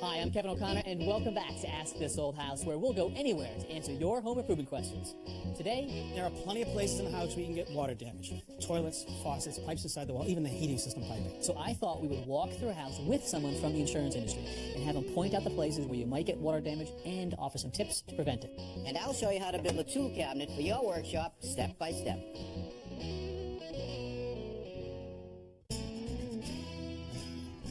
Hi, I'm Kevin O'Connor, and welcome back to Ask This Old House, where we'll go anywhere to answer your home improvement questions. Today, there are plenty of places in the house where you can get water damage. Toilets, faucets, pipes inside the wall, even the heating system piping. So I thought we would walk through a house with someone from the insurance industry and have them point out the places where you might get water damage and offer some tips to prevent it. And I'll show you how to build a tool cabinet for your workshop step by step.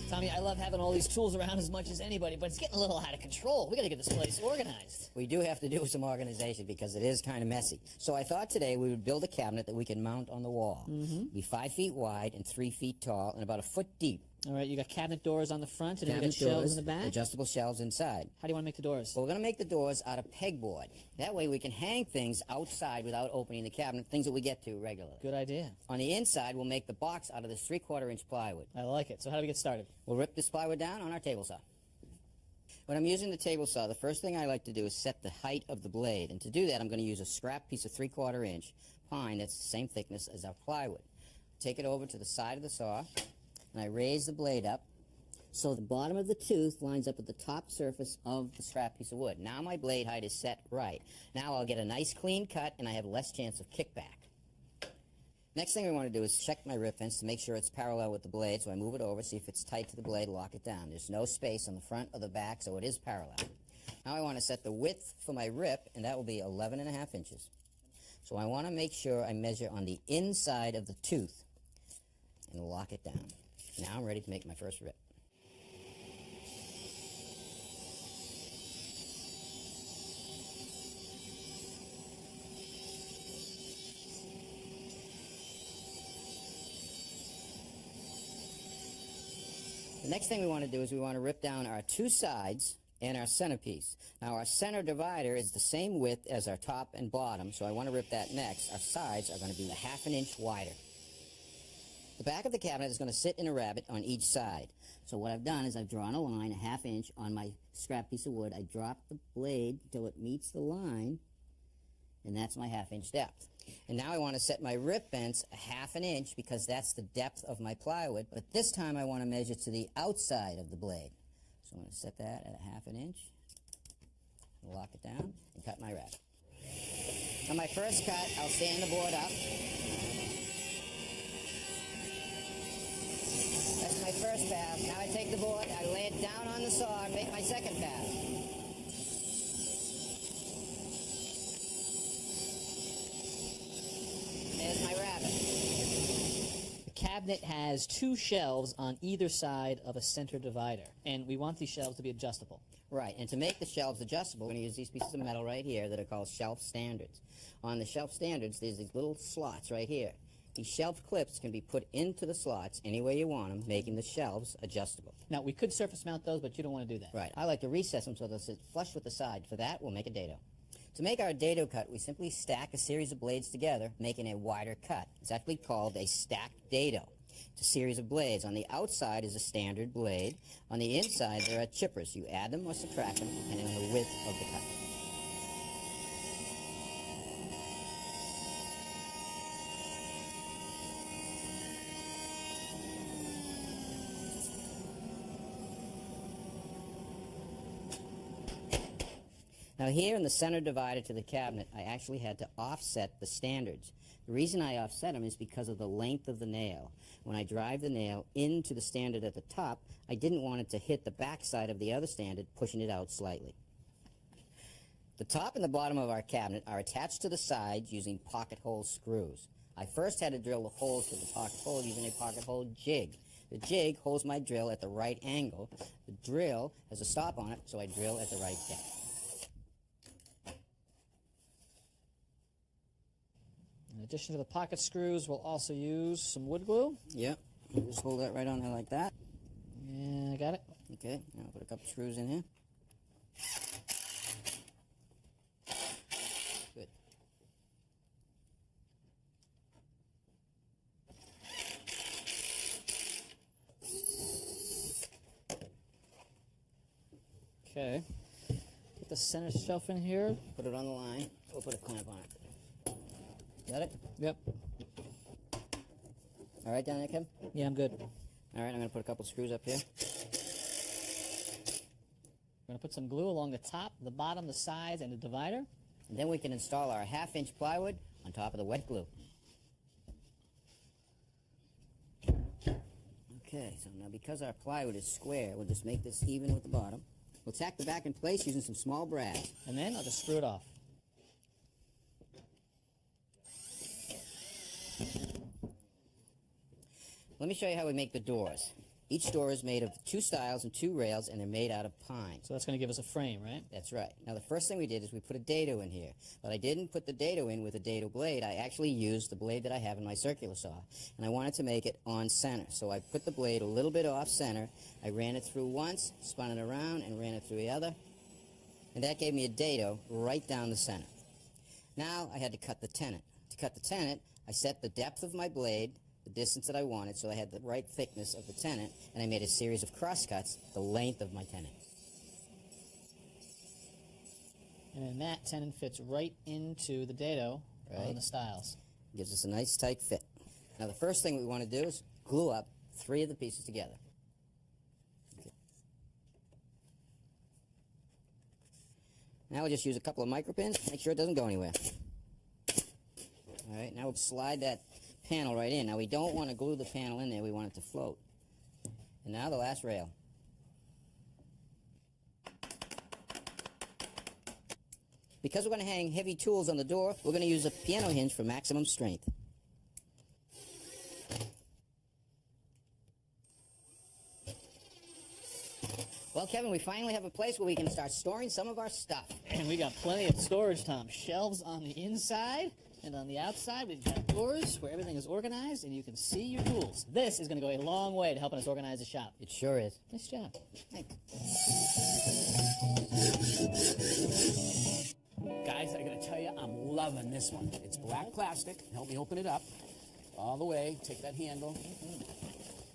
Tommy, I love having all these tools around as much as anybody, but it's getting a little out of control. We got to get this place organized. We do have to do some organization because it is kind of messy. So I thought today we would build a cabinet that we can mount on the wall. Be 5 feet wide and 3 feet tall and about a foot deep. All right, you got cabinet doors on the front and you got shelves in the back? Adjustable shelves inside. How do you want to make the doors? Well, we're going to make the doors out of pegboard. That way we can hang things outside without opening the cabinet, things that we get to regularly. Good idea. On the inside, we'll make the box out of this 3/4 inch plywood. I like it. So how do we get started? We'll rip this plywood down on our table saw. When I'm using the table saw, the first thing I like to do is set the height of the blade. And to do that, I'm going to use a scrap piece of 3/4 inch pine that's the same thickness as our plywood. Take it over to the side of the saw, and I raise the blade up so the bottom of the tooth lines up with the top surface of the scrap piece of wood. Now my blade height is set right. Now I'll get a nice clean cut and I have less chance of kickback. Next thing we want to do is check my rip fence to make sure it's parallel with the blade, so I move it over, see if it's tight to the blade, lock it down. There's no space on the front or the back, so it is parallel. Now I want to set the width for my rip, and that will be 11.5 inches. So I want to make sure I measure on the inside of the tooth and lock it down. Now I'm ready to make my first rip. The next thing we want to do is we want to rip down our two sides and our centerpiece. Now our center divider is the same width as our top and bottom, so I want to rip that next. Our sides are going to be 1/2 inch wider. The back of the cabinet is going to sit in a rabbet on each side. So what I've done is I've drawn a line 1/2 inch on my scrap piece of wood. I drop the blade until it meets the line, and that's my 1/2 inch depth. And now I want to set my rip fence 1/2 inch because that's the depth of my plywood, but this time I want to measure to the outside of the blade. So I'm going to set that at 1/2 inch, lock it down, and cut my rabbet. On my first cut, I'll stand the board up. That's my first pass. Now I take the board, I lay it down on the saw and make my second pass. There's my rabbet. The cabinet has 2 shelves on either side of a center divider, and we want these shelves to be adjustable. Right, and to make the shelves adjustable, we're going to use these pieces of metal right here that are called shelf standards. On the shelf standards, there's these little slots right here. These shelf clips can be put into the slots any way you want them, making the shelves adjustable. Now, we could surface mount those, but you don't want to do that. Right, I like to recess them so they'll sit flush with the side. For that, we'll make a dado. To make our dado cut, we simply stack a series of blades together, making a wider cut. It's actually called a stacked dado. It's a series of blades. On the outside is a standard blade. On the inside, there are chippers. You add them or subtract them, depending on the width of the cut. Now here in the center divider to the cabinet, I actually had to offset the standards. The reason I offset them is because of the length of the nail. When I drive the nail into the standard at the top, I didn't want it to hit the back side of the other standard, pushing it out slightly. The top and the bottom of our cabinet are attached to the sides using pocket hole screws. I first had to drill the holes to the pocket hole using a pocket hole jig. The jig holds my drill at the right angle. The drill has a stop on it, so I drill at the right depth. In addition to the pocket screws, we'll also use some wood glue. Yep. Just hold that right on there like that. Yeah, I got it. Okay, now I'll put a couple screws in here. Good. Okay. Put the center shelf in here. Put it on the line. We'll put a clamp on it. Got it? Yep. All right down there, Kevin? Yeah, I'm good. All right, I'm going to put a couple screws up here. We're going to put some glue along the top, the bottom, the sides, and the divider. And then we can install our 1/2-inch plywood on top of the wet glue. Okay, so now because our plywood is square, we'll just make this even with the bottom. We'll tack the back in place using some small brass. And then I'll just screw it off. Let me show you how we make the doors. Each door is made of 2 stiles and 2 rails, and they're made out of pine. So that's going to give us a frame, right? That's right. Now, the first thing we did is we put a dado in here. But I didn't put the dado in with a dado blade. I actually used the blade that I have in my circular saw. And I wanted to make it on center. So I put the blade a little bit off center. I ran it through once, spun it around, and ran it through the other. And that gave me a dado right down the center. Now, I had to cut the tenon. To cut the tenon, I set the depth of my blade, the distance that I wanted, so I had the right thickness of the tenon, and I made a series of cross cuts the length of my tenon. And then that tenon fits right into the dado on the stiles. Gives us a nice tight fit. Now the first thing we want to do is glue up 3 of the pieces together. Okay. Now we'll just use a couple of micro pins, make sure it doesn't go anywhere. All right, now we'll slide that panel right in. Now we don't want to glue the panel in there, we want it to float. And now the last rail. Because we're going to hang heavy tools on the door, we're going to use a piano hinge for maximum strength. Well, Kevin, we finally have a place where we can start storing some of our stuff. And we got plenty of storage, Tom. Shelves on the inside, and on the outside we've got doors where everything is organized and you can see your tools. This is going to go a long way to helping us organize the shop. It sure is. Nice job. Thanks. Guys, I gotta tell you, I'm loving this one. It's black plastic. Help me open it up. All the way. Take that handle.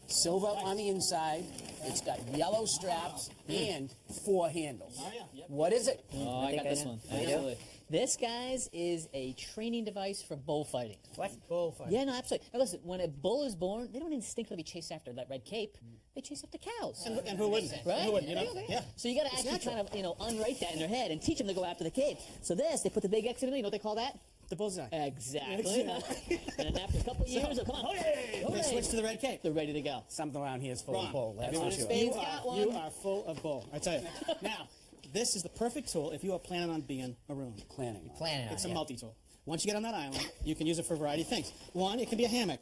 Silver on the inside. It's got yellow straps and 4 handles. What is it? Oh, I got this one. Absolutely. This, guys, is a training device for bullfighting. What? Bullfighting. Yeah, no, absolutely. Now listen, when a bull is born, they don't instinctively chase after that red cape. They chase after cows. And who wouldn't? Right? Who wouldn't, you know? Okay. Yeah. So you got to actually kind of, unwrite that in their head and teach them to go after the cape. So this, they put the big X in it. You know what they call that? The bullseye. Exactly. And then after a couple of years, they'll come on, hooray, hooray. They switch to the red cape. They're ready to go. Something around here is full of Wrong. bull. That's Everyone for in sure. Spain's got one. You are full of bull. I tell you. Now, this is the perfect tool if you are planning on being marooned. Planning It's on a it. multi-tool. Once you get on that island, you can use it for a variety of things. One, it can be a hammock.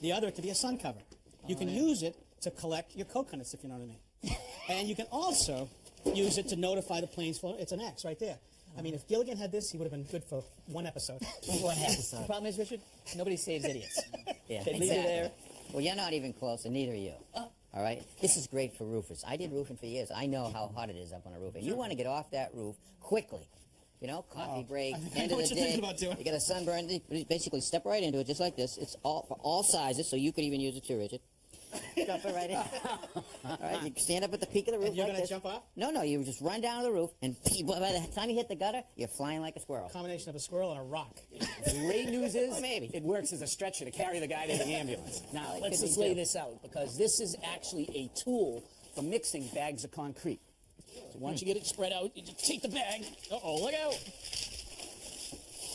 The other, it could be a sun cover. You can use it to collect your coconuts, if you know what I mean. And you can also use it to notify the planes float. It's an X right there. I mean, if Gilligan had this, he would have been good for 1 episode. One episode. The problem is, Richard, nobody saves idiots. Yeah, They leave you there. Well, you're not even close, and neither are you. All right? This is great for roofers. I did roofing for years. I know how hot it is up on a roof. And you want to get off that roof quickly. You know, coffee break, I end know of what the you're day. thinking about doing. You get a sunburn. You basically step right into it, just like this. It's all for all sizes, so you could even use it too, Richard. Jump it right in. All right, you stand up at the peak of the roof. And you're like going to this. jump off? No, you just run down the roof, and by the time you hit the gutter, you're flying like a squirrel. Combination of a squirrel and a rock. The great news is Maybe. it works as a stretcher to carry the guy to the ambulance. Now, It let's could be just lay too. this out, because this is actually a tool for mixing bags of concrete. So once you get it spread out, you just take the bag. Uh-oh, look out.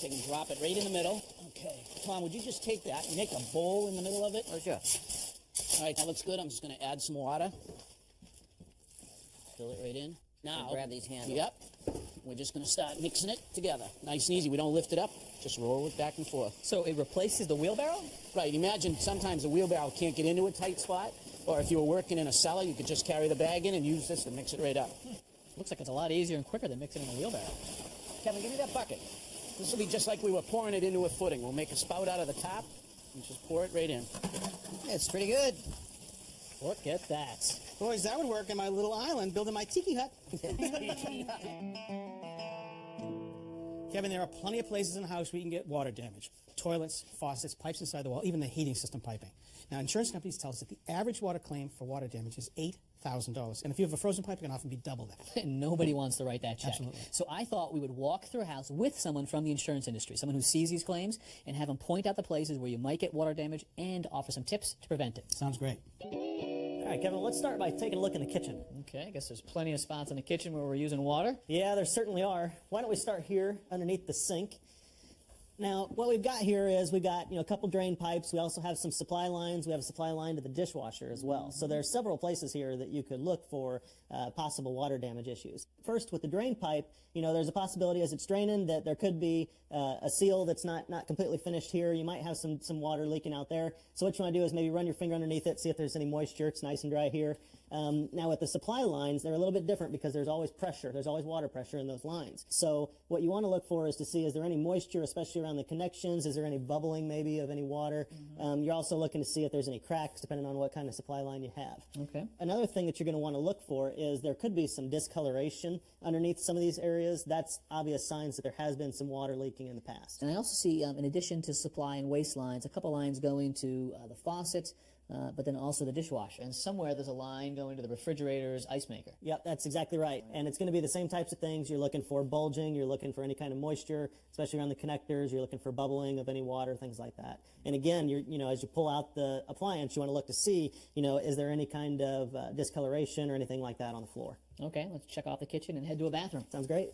Take and drop it right in the middle. Okay. Tom, would you just take that and make a bowl in the middle of it? Oh, sure. All right, that looks good. I'm just going to add some water. Fill it right in. Now, grab these handles. Yep. We're just going to start mixing it together. Nice and easy. We don't lift it up. Just roll it back and forth. So it replaces the wheelbarrow? Right. Imagine sometimes a wheelbarrow can't get into a tight spot. Or if you were working in a cellar, you could just carry the bag in and use this to mix it right up. Looks like it's a lot easier and quicker than mixing in a wheelbarrow. Kevin, give me that bucket. This will be just like we were pouring it into a footing. We'll make a spout out of the top and just pour it right in. It's pretty good. Look at that. Boys, that would work in my little island building my tiki hut. Kevin, there are plenty of places in the house where you can get water damage. Toilets, faucets, pipes inside the wall, even the heating system piping. Now, insurance companies tell us that the average water claim for water damage is $8,000. And if you have a frozen pipe, it can often be double that. And nobody wants to write that check. Absolutely. So I thought we would walk through a house with someone from the insurance industry, someone who sees these claims, and have them point out the places where you might get water damage and offer some tips to prevent it. Sounds great. All All right, Kevin, let's start by taking a look in the kitchen. Okay, I guess there's plenty of spots in the kitchen where we're using water. Yeah, there certainly are. Why don't we start here underneath the sink? Now, what we've got here is we've got, a couple drain pipes. We also have some supply lines. We have a supply line to the dishwasher as well. So there are several places here that you could look for possible water damage issues. First, with the drain pipe, there's a possibility as it's draining that there could be a seal that's not completely finished here. You might have some water leaking out there. So what you want to do is maybe run your finger underneath it, see if there's any moisture. It's nice and dry here. Now with the supply lines, they're a little bit different because there's always pressure. There's always water pressure in those lines. So what you want to look for is to see, is there any moisture, especially around the connections? Is there any bubbling maybe of any water? You're also looking to see if there's any cracks depending on what kind of supply line you have. Okay. Another thing that you're going to want to look for is there could be some discoloration underneath some of these areas. That's obvious signs that there has been some water leaking in the past. And I also see, in addition to supply and waste lines, a couple lines going to the faucet, but then also the dishwasher. And somewhere there's a line going to the refrigerator's ice maker. Yep, that's exactly right. And it's going to be the same types of things. You're looking for bulging, you're looking for any kind of moisture, especially around the connectors, you're looking for bubbling of any water, things like that. And again, as you pull out the appliance, you want to look to see, is there any kind of discoloration or anything like that on the floor. Okay, let's check off the kitchen and head to a bathroom. Sounds great.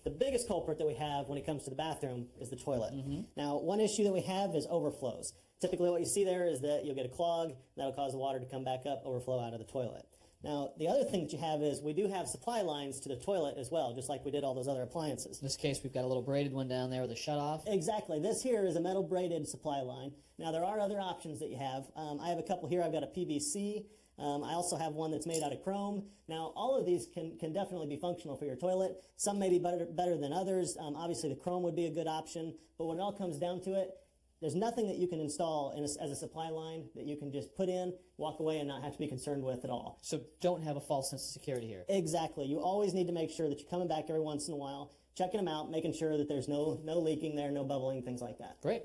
The biggest culprit that we have when it comes to the bathroom is the toilet. Now, one issue that we have is overflows. Typically what you see there is that you'll get a clog, that'll cause the water to come back up, overflow out of the toilet. Now, the other thing that you have is we do have supply lines to the toilet as well, just like we did all those other appliances. In this case, we've got a little braided one down there with a shutoff. Exactly. This here is a metal braided supply line. Now, there are other options that you have. I have a couple here. I've got a PVC. I also have one that's made out of chrome. Now, all of these can definitely be functional for your toilet. Some may be better than others. Obviously, the chrome would be a good option. But when it all comes down to it, there's nothing that you can install as a supply line that you can just put in, walk away, and not have to be concerned with at all. So don't have a false sense of security here. Exactly. You always need to make sure that you're coming back every once in a while, checking them out, making sure that there's no leaking there, no bubbling, things like that. Great.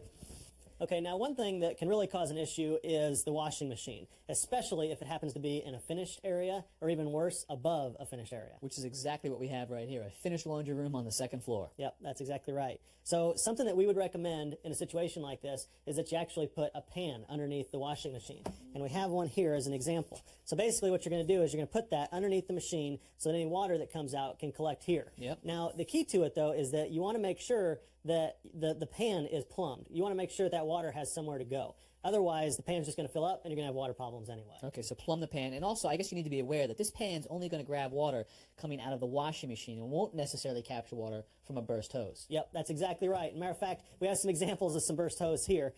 Okay, now one thing that can really cause an issue is the washing machine, especially if it happens to be in a finished area, or even worse, above a finished area. Which is exactly what we have right here, a finished laundry room on the second floor. Yep, that's exactly right. So something that we would recommend in a situation like this is that you actually put a pan underneath the washing machine. And we have one here as an example. So basically what you're going to do is you're going to put that underneath the machine so that any water that comes out can collect here. Yep. Now, the key to it, though, is that you want to make sure that the pan is plumbed. You want to make sure that water has somewhere to go. Otherwise, the pan's just going to fill up, and you're going to have water problems anyway. Okay, so plumb the pan. And also, I guess you need to be aware that this pan's only going to grab water coming out of the washing machine and won't necessarily capture water from a burst hose. Yep, that's exactly right. Matter of fact, we have some examples of some burst hose here.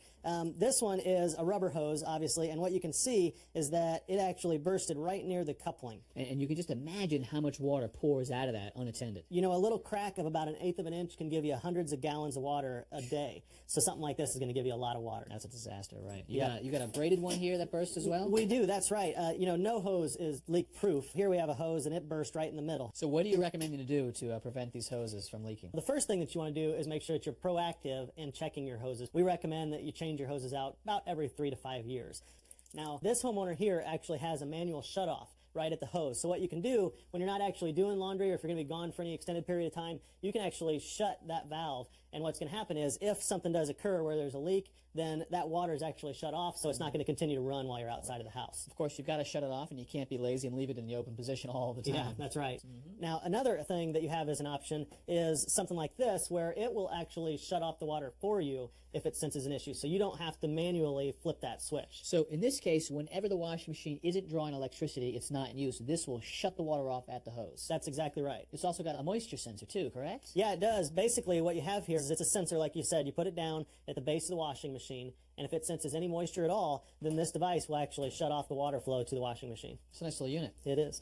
This one is a rubber hose, obviously, and what you can see is that it actually bursted right near the coupling. And you can just imagine how much water pours out of that unattended. A little crack of about 1/8 of an inch can give you hundreds of gallons of water a day. So something like this is going to give you a lot of water. That's a disaster, right? You got a braided one here that burst as well? We do, that's right. No hose is leak-proof. Here we have a hose, and it burst right in the middle. So what are you recommending to do to prevent these hoses from leaking? The first thing that you want to do is make sure that you're proactive in checking your hoses. We recommend that you change your hoses out about every 3 to 5 years. Now, this homeowner here actually has a manual shutoff right at the hose. So what you can do when you're not actually doing laundry, or if you're going to be gone for any extended period of time, you can actually shut that valve. And what's going to happen is if something does occur where there's a leak, then that water is actually shut off, so it's not going to continue to run while you're outside of the house. Of course, you've got to shut it off, and you can't be lazy and leave it in the open position all the time. Yeah, that's right. Now, another thing that you have as an option is something like this, where it will actually shut off the water for you if it senses an issue, so you don't have to manually flip that switch. So in this case, whenever the washing machine isn't drawing electricity, it's not in use, this will shut the water off at the hose. That's exactly right. It's also got a moisture sensor too, correct? Yeah, it does. Basically, what you have here is it's a sensor, like you said. You put it down at the base of the washing machine, and if it senses any moisture at all, then this device will actually shut off the water flow to the washing machine. It's a nice little unit. It is.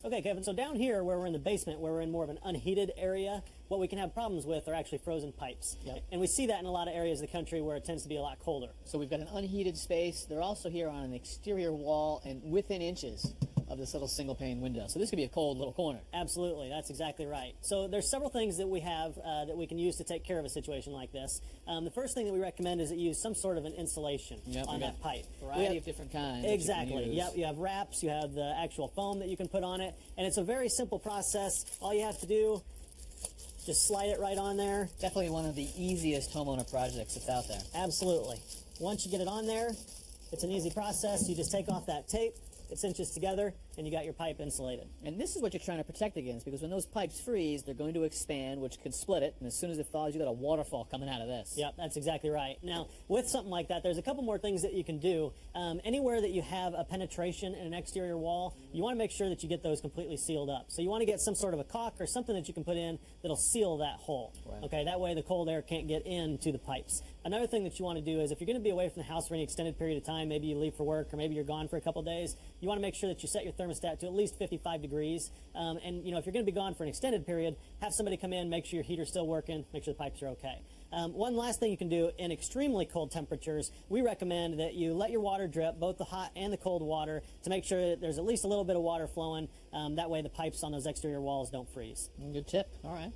Okay, Kevin, so down here where we're in the basement, where we're in more of an unheated area, what we can have problems with are actually frozen pipes. Yep. And we see that in a lot of areas of the country where it tends to be a lot colder. So we've got an unheated space. They're also here on an exterior wall and within inches of this little single pane window. So this could be a cold little corner. Absolutely, that's exactly right. So there's several things that we have that we can use to take care of a situation like this. The first thing that we recommend is that you use some sort of an insulation on that pipe. Variety of different kinds. Exactly. Yep. You have wraps. You have the actual foam that you can put on it, and it's a very simple process. All you have to do, just slide it right on there. Definitely one of the easiest homeowner projects that's out there. Absolutely. Once you get it on there, It's an easy process. You just take off that tape, it cinches together, and you got your pipe insulated. And this is what you're trying to protect against, because when those pipes freeze, they're going to expand, which could split it, and as soon as it thaws, you got a waterfall coming out of this. Yep, that's exactly right. Now, with something like that, there's a couple more things that you can do. Anywhere that you have a penetration in an exterior wall, you want to make sure that you get those completely sealed up. So you want to get some sort of a caulk or something that you can put in that'll seal that hole. Right. Okay, that way the cold air can't get into the pipes. Another thing that you want to do is if you're going to be away from the house for any extended period of time, maybe you leave for work or maybe you're gone for a couple days, you want to make sure that you set your thermostat to at least 55 degrees. And, you know, if you're going to be gone for an extended period, have somebody come in, make sure your heater's still working, make sure the pipes are okay. One last thing you can do in extremely cold temperatures, we recommend that you let your water drip, both the hot and the cold water, to make sure that there's at least a little bit of water flowing. That way the pipes on those exterior walls don't freeze. Good tip. All right.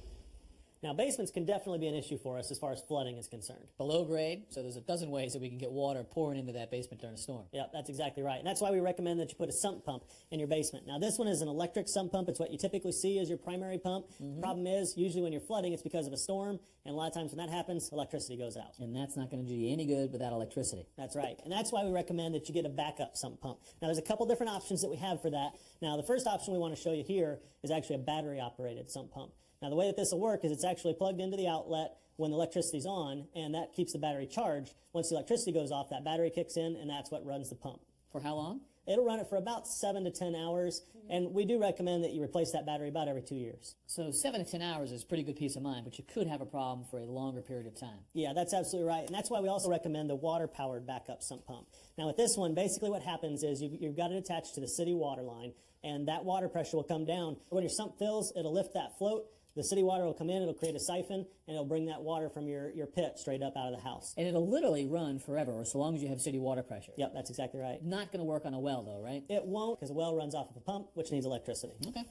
Now, basements can definitely be an issue for us as far as flooding is concerned. Below grade, so there's a dozen ways that we can get water pouring into that basement during a storm. Yeah, that's exactly right. And that's why we recommend that you put a sump pump in your basement. Now, this one is an electric sump pump. It's what you typically see as your primary pump. The problem is, usually when you're flooding, it's because of a storm. And a lot of times when that happens, electricity goes out. And that's not going to do you any good without electricity. That's right. And that's why we recommend that you get a backup sump pump. Now, there's a couple different options that we have for that. Now, the first option we want to show you here is actually a battery-operated sump pump. Now, the way that this will work is it's actually plugged into the outlet when the electricity's on, and that keeps the battery charged. Once the electricity goes off, that battery kicks in, and that's what runs the pump. For how long? It'll run it for about 7 to 10 hours, and we do recommend that you replace that battery about every 2 years. So 7 to 10 hours is pretty good peace of mind, but you could have a problem for a longer period of time. Yeah, that's absolutely right, and that's why we also recommend the water-powered backup sump pump. Now, with this one, basically what happens is you've got it attached to the city water line, and that water pressure will come down. When your sump fills, it'll lift that float. The city water will come in, it'll create a siphon, and it'll bring that water from your pit straight up out of the house. And it'll literally run forever, or so long as you have city water pressure. Yep, that's exactly right. Not going to work on a well, though, right? It won't, because a well runs off of a pump, which needs electricity. Okay.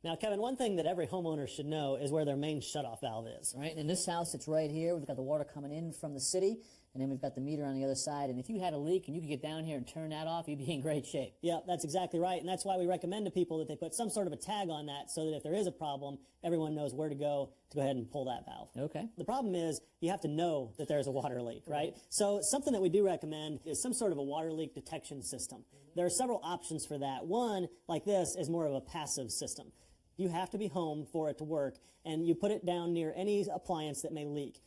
Now, Kevin, one thing that every homeowner should know is where their main shutoff valve is. Right, in this house, it's right here. We've got the water coming in from the city, and then we've got the meter on the other side. And if you had a leak and you could get down here and turn that off, you'd be in great shape. Yeah, that's exactly right. And that's why we recommend to people that they put some sort of a tag on that so that if there is a problem, everyone knows where to go ahead and pull that valve. Okay. The problem is you have to know that there's a water leak, right? So something that we do recommend is some sort of a water leak detection system. There are several options for that. One, like this, is more of a passive system. You have to be home for it to work, and you put it down near any appliance that may leak.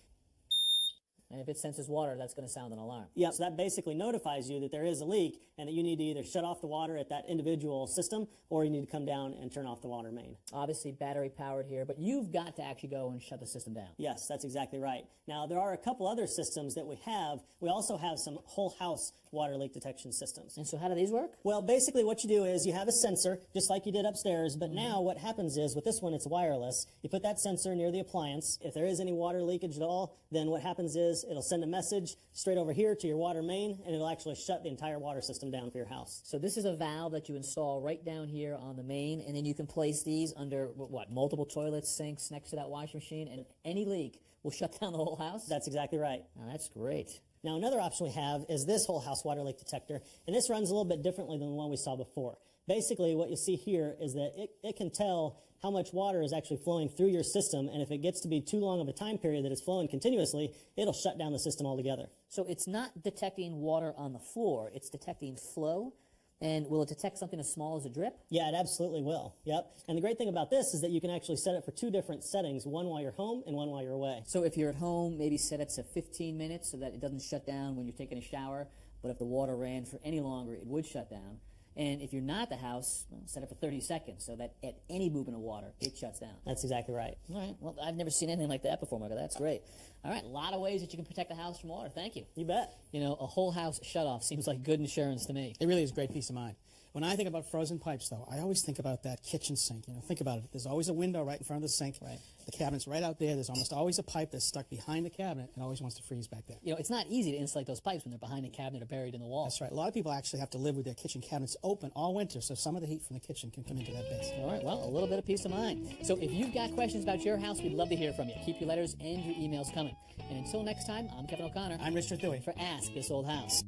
And if it senses water, that's going to sound an alarm. Yeah, so that basically notifies you that there is a leak and that you need to either shut off the water at that individual system or you need to come down and turn off the water main. Obviously battery powered here, but you've got to actually go and shut the system down. Yes, that's exactly right. Now, there are a couple other systems that we have. We also have some whole house water leak detection systems. And so how do these work? Well, basically what you do is you have a sensor, just like you did upstairs, but now what happens is with this one, it's wireless. You put that sensor near the appliance. If there is any water leakage at all, then what happens is it'll send a message straight over here to your water main, and it'll actually shut the entire water system down for your house. So this is a valve that you install right down here on the main, and then you can place these under, what, multiple toilets, sinks next to that washing machine, and any leak will shut down the whole house? That's exactly right. Now, that's great. Now, another option we have is this whole house water leak detector, and this runs a little bit differently than the one we saw before. Basically, what you see here is that it can tell how much water is actually flowing through your system, and if it gets to be too long of a time period that it's flowing continuously, it'll shut down the system altogether. So it's not detecting water on the floor, it's detecting flow. And will it detect something as small as a drip? Yeah, it absolutely will. Yep. And the great thing about this is that you can actually set it for two different settings, one while you're home and one while you're away. So if you're at home, maybe set it to 15 minutes so that it doesn't shut down when you're taking a shower. But if the water ran for any longer, it would shut down. And if you're not at the house, well, set it for 30 seconds so that at any movement of water, it shuts down. That's exactly right. All right. Well, I've never seen anything like that before, Michael. That's great. All right. A lot of ways that you can protect the house from water. Thank you. You bet. You know, a whole house shutoff seems like good insurance to me. It really is great peace of mind. When I think about frozen pipes, though, I always think about that kitchen sink. You know, think about it. There's always a window right in front of the sink. Right. The cabinet's right out there. There's almost always a pipe that's stuck behind the cabinet and always wants to freeze back there. You know, it's not easy to insulate those pipes when they're behind the cabinet or buried in the wall. That's right. A lot of people actually have to live with their kitchen cabinets open all winter, so some of the heat from the kitchen can come into that base. All right, well, a little bit of peace of mind. So if you've got questions about your house, we'd love to hear from you. Keep your letters and your emails coming. And until next time, I'm Kevin O'Connor. I'm Richard Dewey. For Ask This Old House.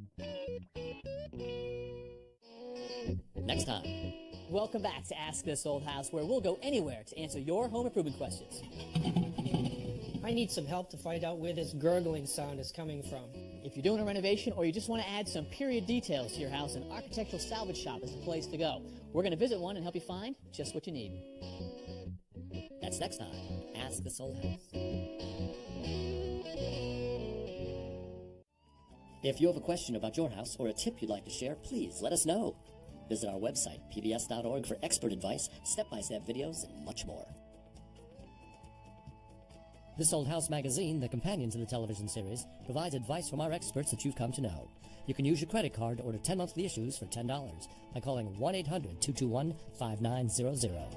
Next time. Welcome back to Ask This Old House, where we'll go anywhere to answer your home improvement questions. I need some help to find out where this gurgling sound is coming from. If you're doing a renovation or you just want to add some period details to your house, an architectural salvage shop is the place to go. We're going to visit one and help you find just what you need. That's next time. Ask This Old House. If you have a question about your house or a tip you'd like to share, please let us know. Visit our website, pbs.org, for expert advice, step-by-step videos, and much more. This Old House magazine, the companion to the television series, provides advice from our experts that you've come to know. You can use your credit card to order 10 monthly issues for $10 by calling 1-800-221-5900.